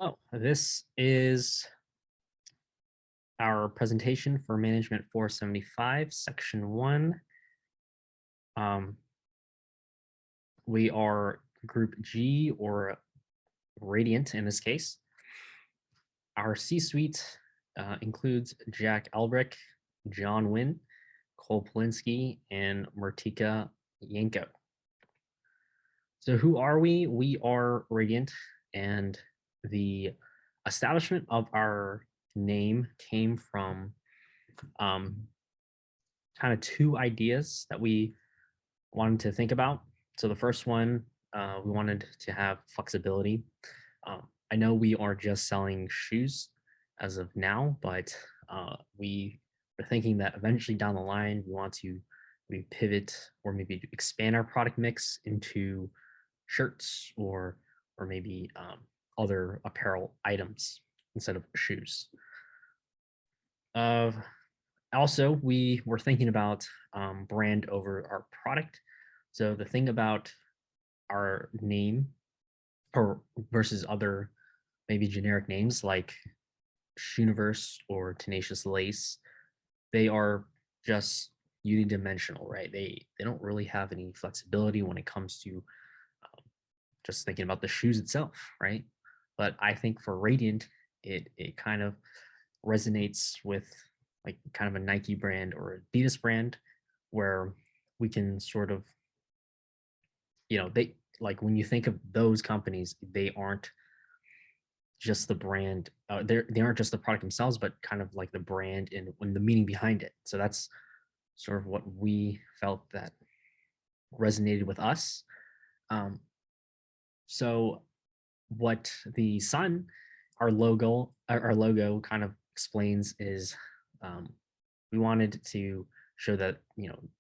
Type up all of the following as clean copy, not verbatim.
Oh, this is our presentation for Management 475, Section 1. Um, we are Group G, or Radiant in this case. Our C-suite includes Jack Elbrick, John Wynn, Cole Polinsky, and Martika Yanko. So who are we? We are Radiant, and the establishment of our name came from kind of two ideas that we wanted to think about. So the first one, we wanted to have flexibility. I know we are just selling shoes as of now, but we are thinking that eventually down the line, we want to maybe pivot or maybe expand our product mix into shirts or maybe other apparel items instead of shoes. Also, we were thinking about brand over our product. So the thing about our name or versus other maybe generic names like Shooniverse or Tenacious Lace, they are just unidimensional, right? They don't really have any flexibility when it comes to just thinking about the shoes itself, right? But I think for Radiant, it kind of resonates with like kind of a Nike brand or Adidas brand, where we can sort of, they like when you think of those companies, they aren't just the brand, they aren't just the product themselves, but kind of like the brand and the meaning behind it. So that's sort of what we felt that resonated with us. So what the sun, our logo kind of explains is we wanted to show that,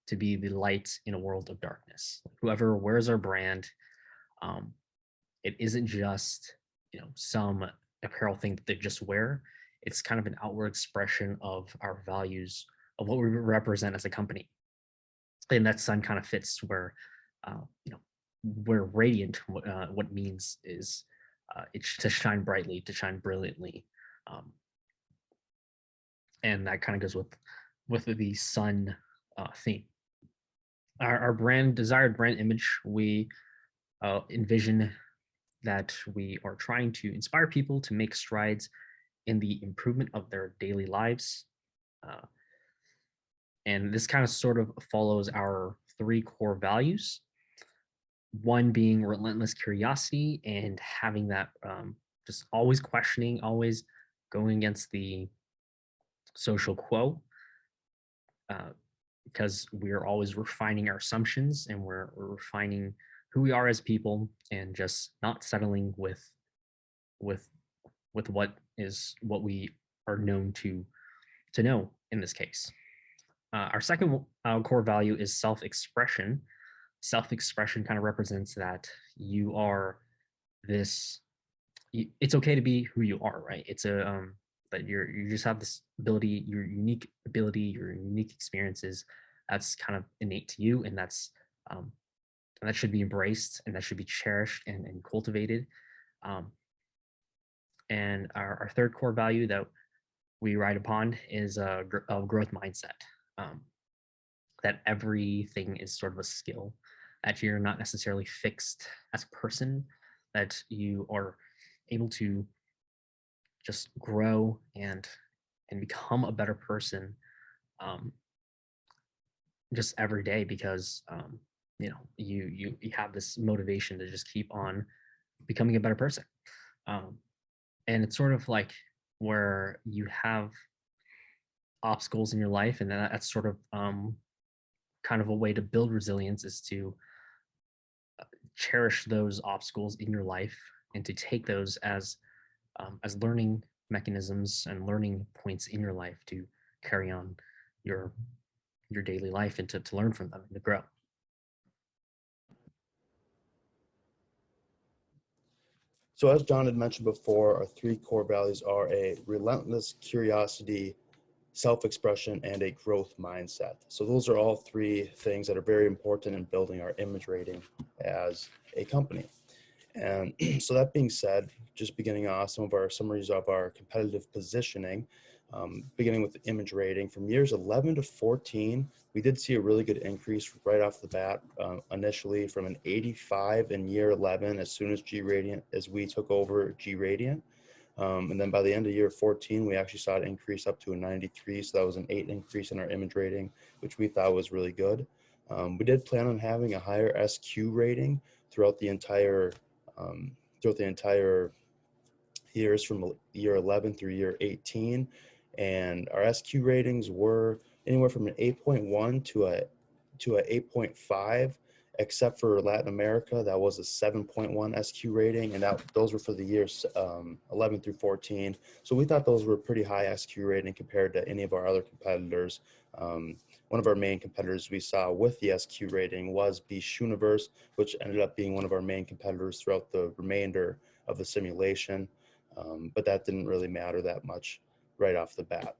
to be the light in a world of darkness. Whoever wears our brand, it isn't just, some apparel thing that they just wear. It's kind of an outward expression of our values, of what we represent as a company. And that sun kind of fits where, where radiant, what it means is it's to shine brightly, to shine brilliantly. And that kind of goes with the sun theme. Our desired brand image, we envision that we are trying to inspire people to make strides in the improvement of their daily lives. And this kind of sort of follows our three core values. One being relentless curiosity and having that just always questioning, always going against the social quo, because we're always refining our assumptions and we're refining who we are as people and just not settling with what we are known to know in this case. Our second core value is self-expression. Self-expression kind of represents that you are it's okay to be who you are, right? It's that you just have this ability, your unique ability, your unique experiences. That's kind of innate to you, and and that should be embraced, and that should be cherished and cultivated. And our third core value that we ride upon is a growth mindset. That everything is sort of a skill, that you're not necessarily fixed as a person, that you are able to just grow and become a better person just every day, because you have this motivation to just keep on becoming a better person. And it's sort of like where you have obstacles in your life, and that's sort of kind of a way to build resilience, is to cherish those obstacles in your life and to take those as learning mechanisms and learning points in your life to carry on your daily life and to learn from them and to grow. So as John had mentioned before, our three core values are a relentless curiosity, self-expression, and a growth mindset. So those are all three things that are very important in building our image rating as a company. And so that being said, just beginning off some of our summaries of our competitive positioning, beginning with the image rating from years 11 to 14, we did see a really good increase right off the bat, initially from an 85 in year 11 as soon as G Radiant, as we took over G Radiant. And then by the end of year 14, we actually saw it increase up to a 93. So that was an 8 increase in our image rating, which we thought was really good. We did plan on having a higher SQ rating throughout the entire um, throughout the entire years from year 11 through year 18. And our SQ ratings were anywhere from an 8.1 to a 8.5, except for Latin America, that was a 7.1 SQ rating, and those were for the years 11 through 14. So we thought those were pretty high SQ rating compared to any of our other competitors. One of our main competitors we saw with the SQ rating was Beach Universe, which ended up being one of our main competitors throughout the remainder of the simulation. But that didn't really matter that much right off the bat.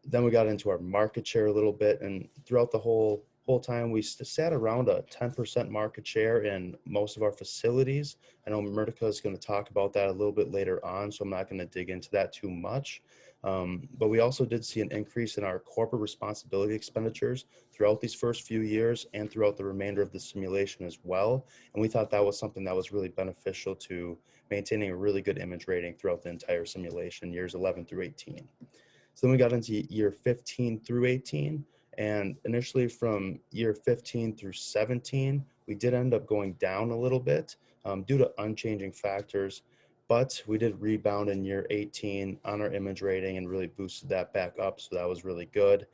Then we got into our market share a little bit, and throughout the whole time we sat around a 10% market share in most of our facilities. I know Murtika is going to talk about that a little bit later on, so I'm not going to dig into that too much. But we also did see an increase in our corporate responsibility expenditures throughout these first few years and throughout the remainder of the simulation as well. And we thought that was something that was really beneficial to maintaining a really good image rating throughout the entire simulation, years 11 through 18. So then we got into year 15 through 18. And initially from year 15 through 17, we did end up going down a little bit due to unchanging factors. But we did rebound in year 18 on our image rating and really boosted that back up. So that was really good.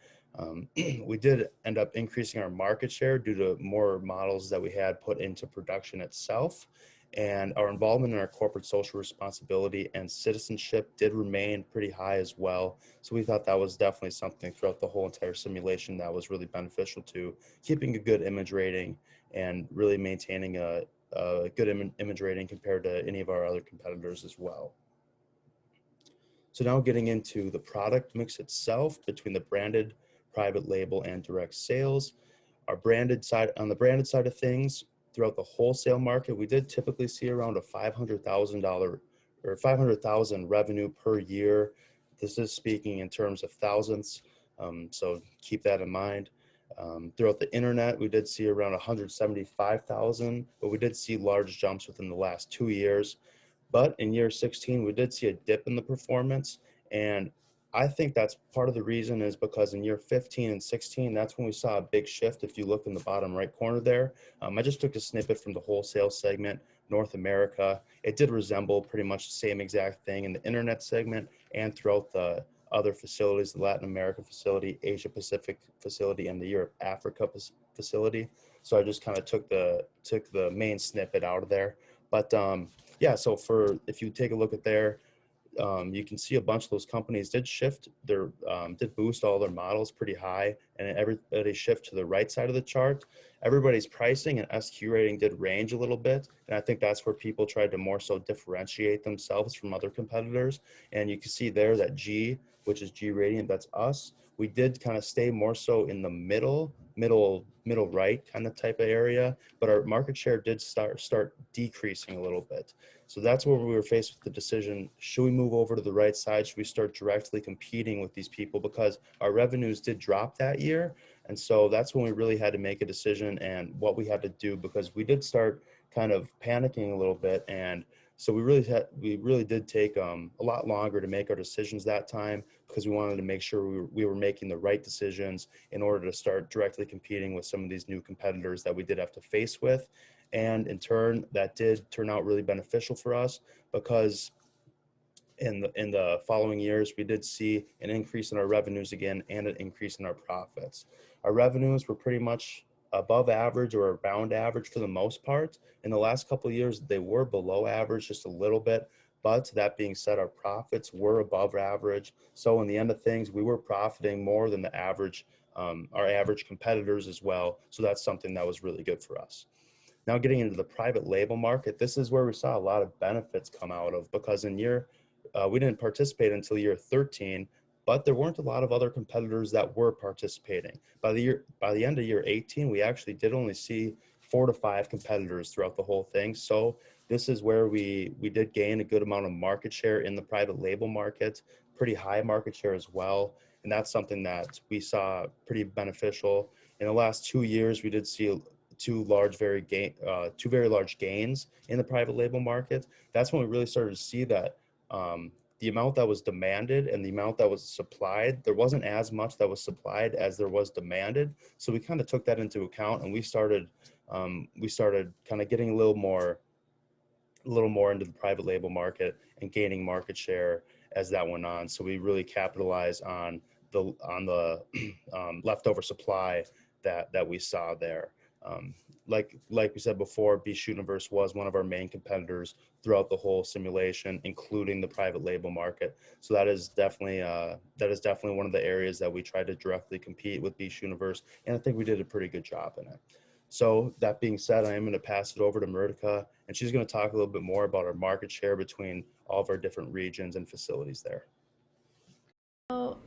We did end up increasing our market share due to more models that we had put into production itself. And our involvement in our corporate social responsibility and citizenship did remain pretty high as well. So we thought that was definitely something throughout the whole entire simulation that was really beneficial to keeping a good image rating and really maintaining a good image rating compared to any of our other competitors as well. So now getting into the product mix itself between the branded, private label, and direct sales. Our branded side, on the branded side of things, throughout the wholesale market, we did typically see around a $500,000 or 500,000 revenue per year. This is speaking in terms of thousands, so keep that in mind. Throughout the internet, we did see around 175,000, but we did see large jumps within the last 2 years. But in year 16, we did see a dip in the performance. And I think that's part of the reason is because in year 15 and 16, that's when we saw a big shift. If you look in the bottom right corner there, I just took a snippet from the wholesale segment, North America. It did resemble pretty much the same exact thing in the internet segment and throughout the other facilities, the Latin America facility, Asia Pacific facility, and the Europe Africa facility. So I just kind of took the main snippet out of there. But yeah, so if you take a look at there, you can see a bunch of those companies did shift did boost all their models pretty high, and everybody shift to the right side of the chart. Everybody's pricing and SQ rating did range a little bit, and I think that's where people tried to more so differentiate themselves from other competitors. And you can see there that G, which is G Radiant, that's us. We did kind of stay more so in the middle right kind of type of area, but our market share did start decreasing a little bit. So that's where we were faced with the decision, should we move over to the right side? Should we start directly competing with these people? Because our revenues did drop that year. And so that's when we really had to make a decision and what we had to do, because we did start kind of panicking a little bit. And so we really did take a lot longer to make our decisions that time, because we wanted to make sure we were making the right decisions in order to start directly competing with some of these new competitors that we did have to face with. And in turn, that did turn out really beneficial for us, because in the following years, we did see an increase in our revenues again and an increase in our profits. Our revenues were pretty much above average or around average for the most part. In the last couple of years, they were below average just a little bit. But that being said, our profits were above average. So in the end of things, we were profiting more than the average, our average competitors as well. So that's something that was really good for us. Now getting into the private label market, this is where we saw a lot of benefits come out of, because we didn't participate until year 13, but there weren't a lot of other competitors that were participating. By the end of year 18, we actually did only see 4 to 5 competitors throughout the whole thing. So this is where we did gain a good amount of market share in the private label market, pretty high market share as well. And that's something that we saw pretty beneficial. In the last 2 years, we did see two very large gains in the private label market. That's when we really started to see that the amount that was demanded and the amount that was supplied, there wasn't as much that was supplied as there was demanded. So we kind of took that into account, and we started kind of getting a little more into the private label market and gaining market share as that went on. So we really capitalized on the leftover supply that we saw there. Like we said before, Beach Universe was one of our main competitors throughout the whole simulation, including the private label market. So that is definitely one of the areas that we tried to directly compete with Beach Universe, and I think we did a pretty good job in it. So that being said, I am going to pass it over to Murtika, and she's going to talk a little bit more about our market share between all of our different regions and facilities there. So,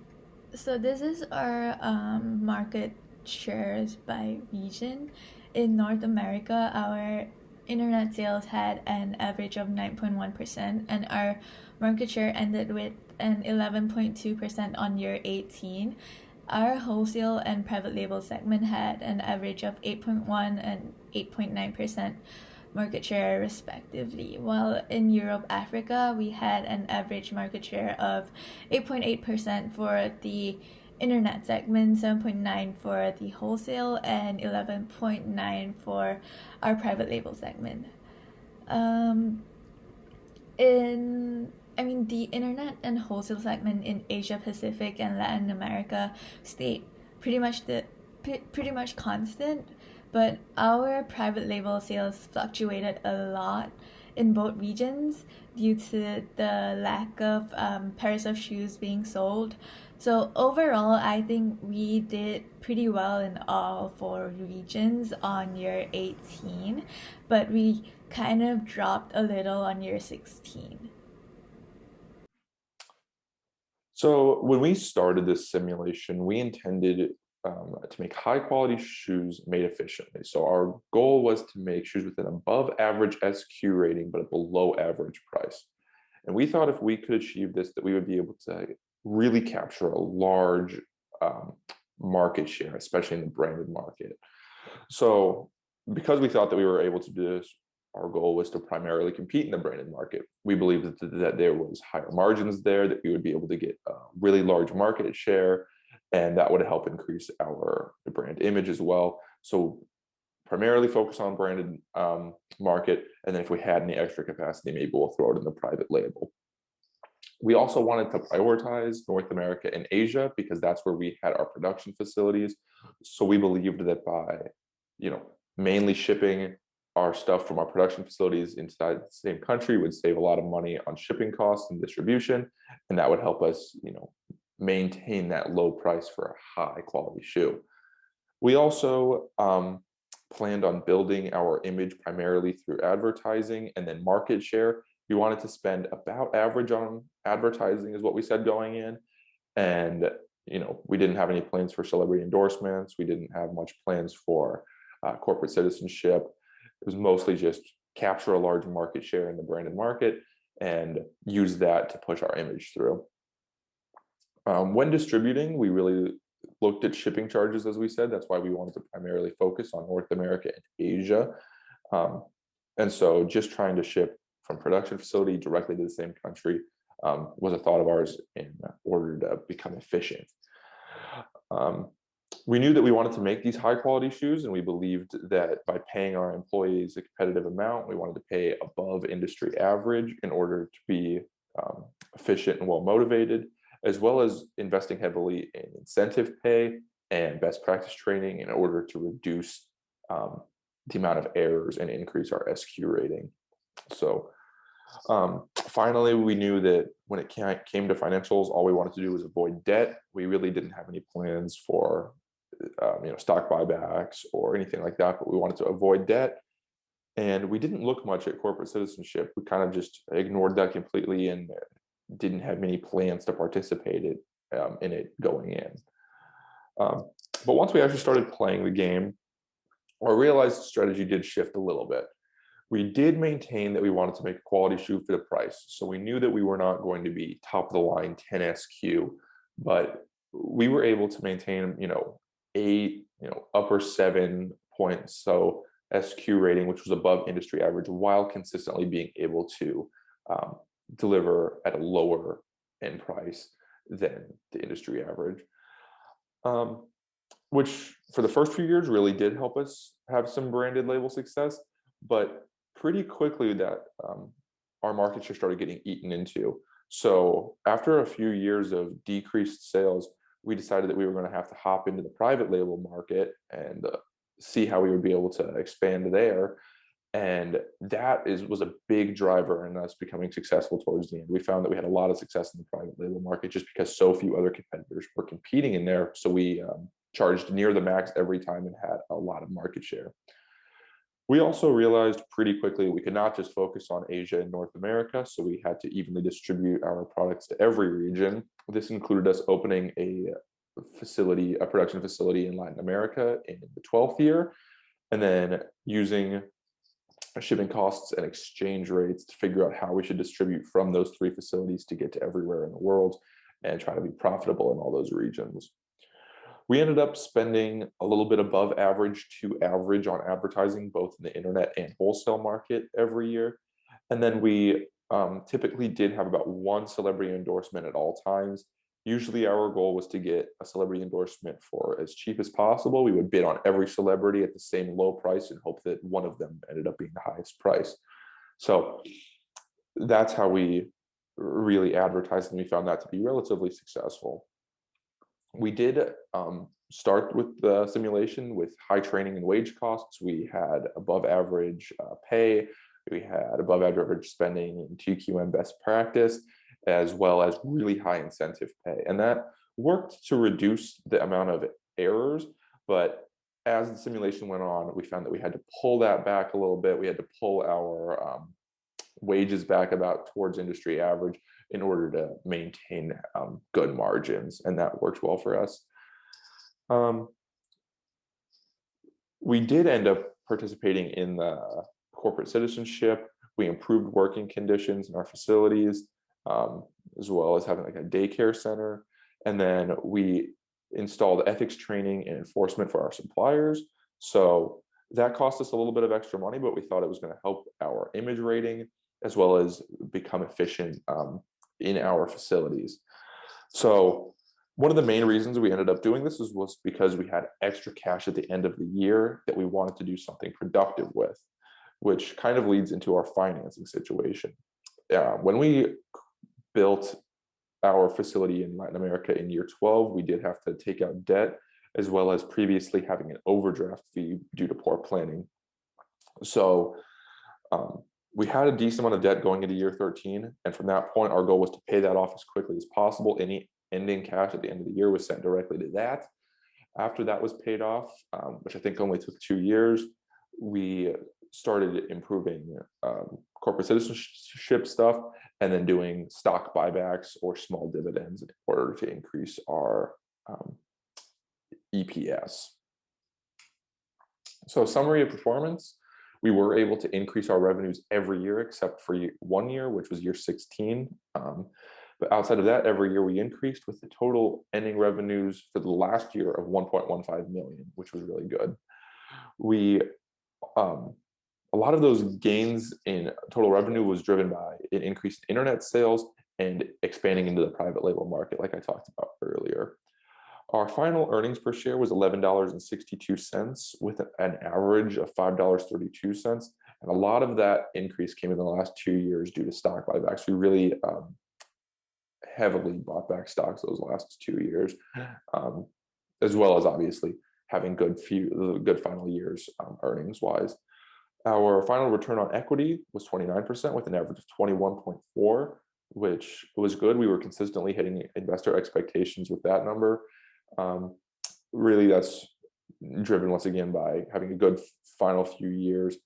so this is our market shares by region. In North America, our internet sales had an average of 9.1%, and our market share ended with an 11.2% on year 18. Our wholesale and private label segment had an average of 8.1 and 8.9% market share respectively, while in Europe, Africa, we had an average market share of 8.8% for the internet segment, 7.9 for the wholesale, and 11.9 for our private label segment. The internet and wholesale segment in Asia Pacific and Latin America stayed pretty much constant, but our private label sales fluctuated a lot in both regions due to the lack of pairs of shoes being sold. So overall, I think we did pretty well in all four regions on year 18, but we kind of dropped a little on year 16. So when we started this simulation, we intended to make high quality shoes made efficiently. So our goal was to make shoes with an above average SQ rating, but a below average price. And we thought if we could achieve this, that we would be able to really capture a large market share, especially in the branded market. So because we thought that we were able to do this, our goal was to primarily compete in the branded market. We believed that there was higher margins there, that we would be able to get a really large market share, and that would help increase our brand image as well. So primarily focus on branded market, and then if we had any extra capacity, maybe we'll throw it in the private label. We also wanted to prioritize North America and Asia because that's where we had our production facilities. So we believed that by, mainly shipping our stuff from our production facilities inside the same country would save a lot of money on shipping costs and distribution, and that would help us, maintain that low price for a high quality shoe. We also planned on building our image primarily through advertising and then market share. We wanted to spend about average on advertising is what we said going in. And, we didn't have any plans for celebrity endorsements. We didn't have much plans for corporate citizenship. It was mostly just capture a large market share in the branded market and use that to push our image through. When distributing, we really looked at shipping charges, as we said. That's why we wanted to primarily focus on North America and Asia. And so just trying to ship from production facility directly to the same country was a thought of ours in order to become efficient. We knew that we wanted to make these high quality shoes, and we believed that by paying our employees a competitive amount, we wanted to pay above industry average in order to be efficient and well motivated, as well as investing heavily in incentive pay and best practice training in order to reduce the amount of errors and increase our SQ rating. So finally, we knew that when it came to financials, all we wanted to do was avoid debt. We really didn't have any plans for stock buybacks or anything like that, but we wanted to avoid debt. And we didn't look much at corporate citizenship. We kind of just ignored that completely and didn't have many plans to participate in it going in. But once we actually started playing the game, our realized strategy did shift a little bit. We did maintain that we wanted to make a quality shoe for the price. So we knew that we were not going to be top of the line 10 SQ, but we were able to maintain, 8, upper 7 points. So SQ rating, which was above industry average, while consistently being able to deliver at a lower end price than the industry average. Which for the first few years really did help us have some branded label success, but pretty quickly that our market share started getting eaten into. So after a few years of decreased sales, we decided that we were going to have to hop into the private label market and see how we would be able to expand there. And that was a big driver in us becoming successful towards the end. We found that we had a lot of success in the private label market just because so few other competitors were competing in there. So we charged near the max every time and had a lot of market share. We also realized pretty quickly we could not just focus on Asia and North America, so we had to evenly distribute our products to every region. This included us opening a production facility in Latin America in the 12th year, and then using shipping costs and exchange rates to figure out how we should distribute from those 3 facilities to get to everywhere in the world and try to be profitable in all those regions. We ended up spending a little bit above average to average on advertising, both in the internet and wholesale market every year. And then we typically did have about 1 celebrity endorsement at all times. Usually our goal was to get a celebrity endorsement for as cheap as possible. We would bid on every celebrity at the same low price and hope that one of them ended up being the highest price. So that's how we really advertised, and we found that to be relatively successful. We did start with the simulation with high training and wage costs. We had above average pay. We had above average spending in TQM best practice, as well as really high incentive pay. And that worked to reduce the amount of errors. But as the simulation went on, we found that we had to pull that back a little bit. We had to pull our wages back about towards industry average in order to maintain good margins, and that worked well for us. We did end up participating in the corporate citizenship. We improved working conditions in our facilities, as well as having like a daycare center. And then we installed ethics training and enforcement for our suppliers. So that cost us a little bit of extra money, but we thought it was going to help our image rating as well as become efficient in our facilities. So one of the main reasons we ended up doing this was because we had extra cash at the end of the year that we wanted to do something productive with, which kind of leads into our financing situation. When we built our facility in Latin America in year 12, we did have to take out debt, as well as previously having an overdraft fee due to poor planning. So we had a decent amount of debt going into year 13. And from that point, our goal was to pay that off as quickly as possible. Any ending cash at the end of the year was sent directly to that. After that was paid off, which I think only took 2 years, we started improving corporate citizenship stuff and then doing stock buybacks or small dividends in order to increase our EPS. So summary of performance, we were able to increase our revenues every year except for 1 year, which was year 16. But outside of that, every year we increased, with the total ending revenues for the last year of 1.15 million, which was really good. We a lot of those gains in total revenue was driven by an increase in internet sales and expanding into the private label market, like I talked about earlier. Our final earnings per share was $11.62, with an average of $5.32. And a lot of that increase came in the last 2 years due to stock buybacks. We really heavily bought back stocks those last 2 years, as well as obviously having good final years earnings wise. Our final return on equity was 29% with an average of 21.4, which was good. We were consistently hitting investor expectations with that number. Really, that's driven once again by having a good final few years,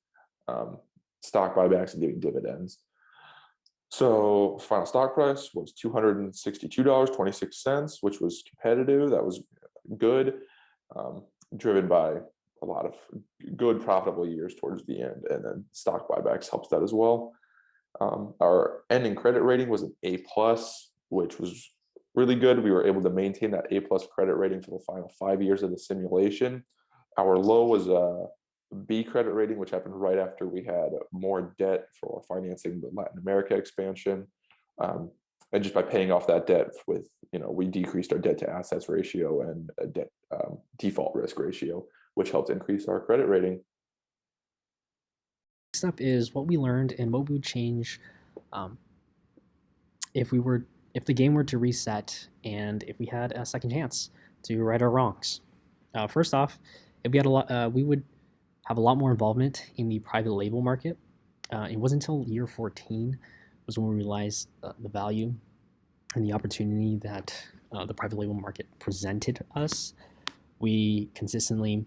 stock buybacks and giving dividends. So final stock price was $262.26, which was competitive. That was good, driven by a lot of good profitable years towards the end, and then stock buybacks helps that as well. Our ending credit rating was an A plus, which was really good. We were able to maintain that A plus credit rating for the final 5 years of the simulation. Our low was a B credit rating, which happened right after we had more debt for financing the Latin America expansion. And just by paying off that debt with, we decreased our debt to assets ratio and a debt default risk ratio, which helped increase our credit rating. Next up is what we learned and what we would change um, if the game were to reset and if we had a second chance to right our wrongs. First off, if we had we would have a lot more involvement in the private label market. It wasn't until year 14 was when we realized the value and the opportunity that the private label market presented us. We consistently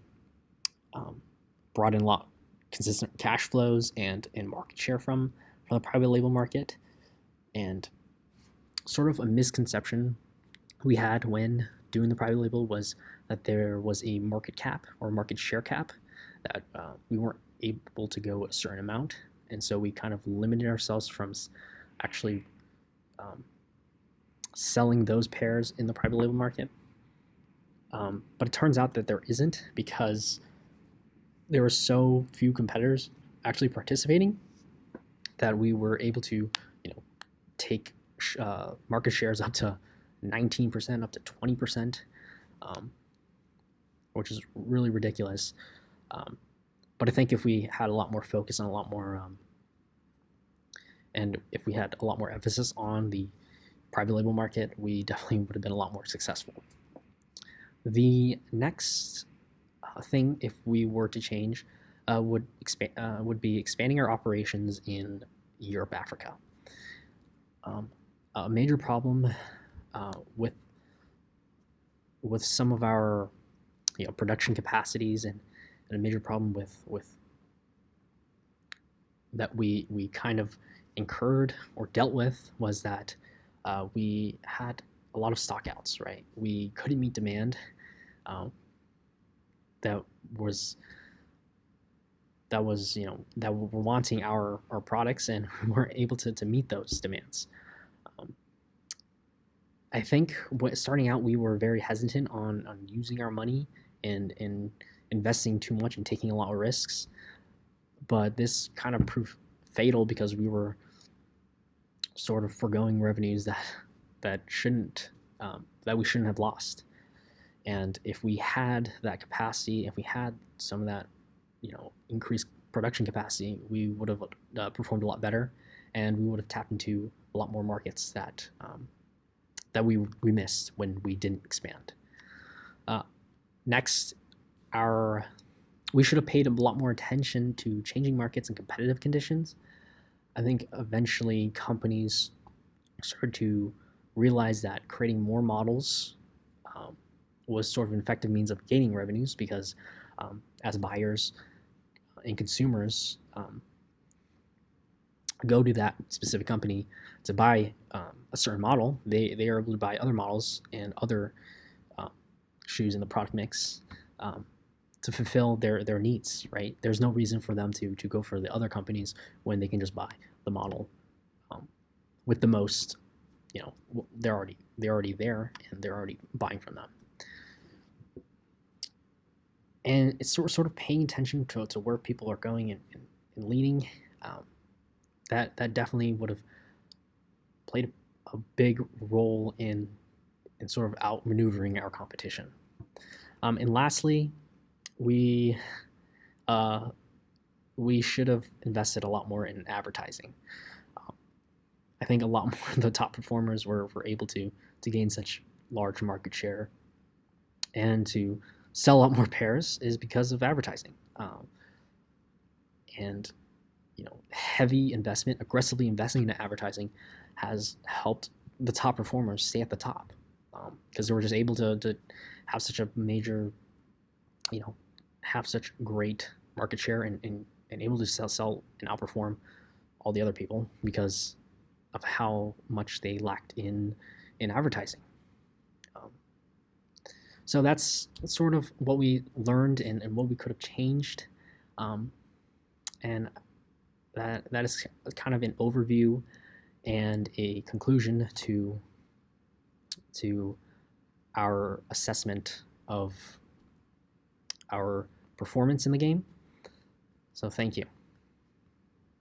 brought in a lot consistent cash flows and market share from the private label market. And sort of a misconception we had when doing the private label was that there was a market cap or market share cap, that we weren't able to go a certain amount. And so we kind of limited ourselves from actually selling those pairs in the private label market. But it turns out that there isn't, because there were so few competitors actually participating that we were able to, take market shares up to 19%, up to 20%, which is really ridiculous. But I think if we had a lot more focus on a lot more, and if we had a lot more emphasis on the private label market, we definitely would have been a lot more successful. The next thing, if we were to change, would be expanding our operations in Europe, Africa. A major problem with some of our production capacities, and a major problem with that we kind of incurred or dealt with, was that we had a lot of stockouts, right? We couldn't meet demand that were wanting our products, and we weren't able to meet those demands. I think starting out, we were very hesitant on using our money and investing too much and taking a lot of risks. But this kind of proved fatal, because we were sort of foregoing revenues that we shouldn't have lost. And if we had that capacity, if we had some of that, increased production capacity, we would have performed a lot better, and we would have tapped into a lot more markets that we missed when we didn't expand. Next, we should have paid a lot more attention to changing markets and competitive conditions. I think eventually companies started to realize that creating more models was sort of an effective means of gaining revenues, because as buyers and consumers go to that specific company to buy a certain model, they are able to buy other models and other shoes in the product mix to fulfill their needs, right? There's no reason for them to go for the other companies when they can just buy the model with the most, they're already there, and they're already buying from them. And it's sort of paying attention to where people are going and leading. That definitely would have played a big role in sort of outmaneuvering our competition. And lastly, we should have invested a lot more in advertising. I think a lot more of the top performers were able to gain such large market share and to sell a lot more pairs is because of advertising. And heavy investment, aggressively investing in advertising, has helped the top performers stay at the top, because they were just able to have such a major, have such great market share and able to sell and outperform all the other people because of how much they lacked in advertising. So that's sort of what we learned and what we could have changed. And that is kind of an overview and a conclusion to our assessment of our performance in the game. So thank you.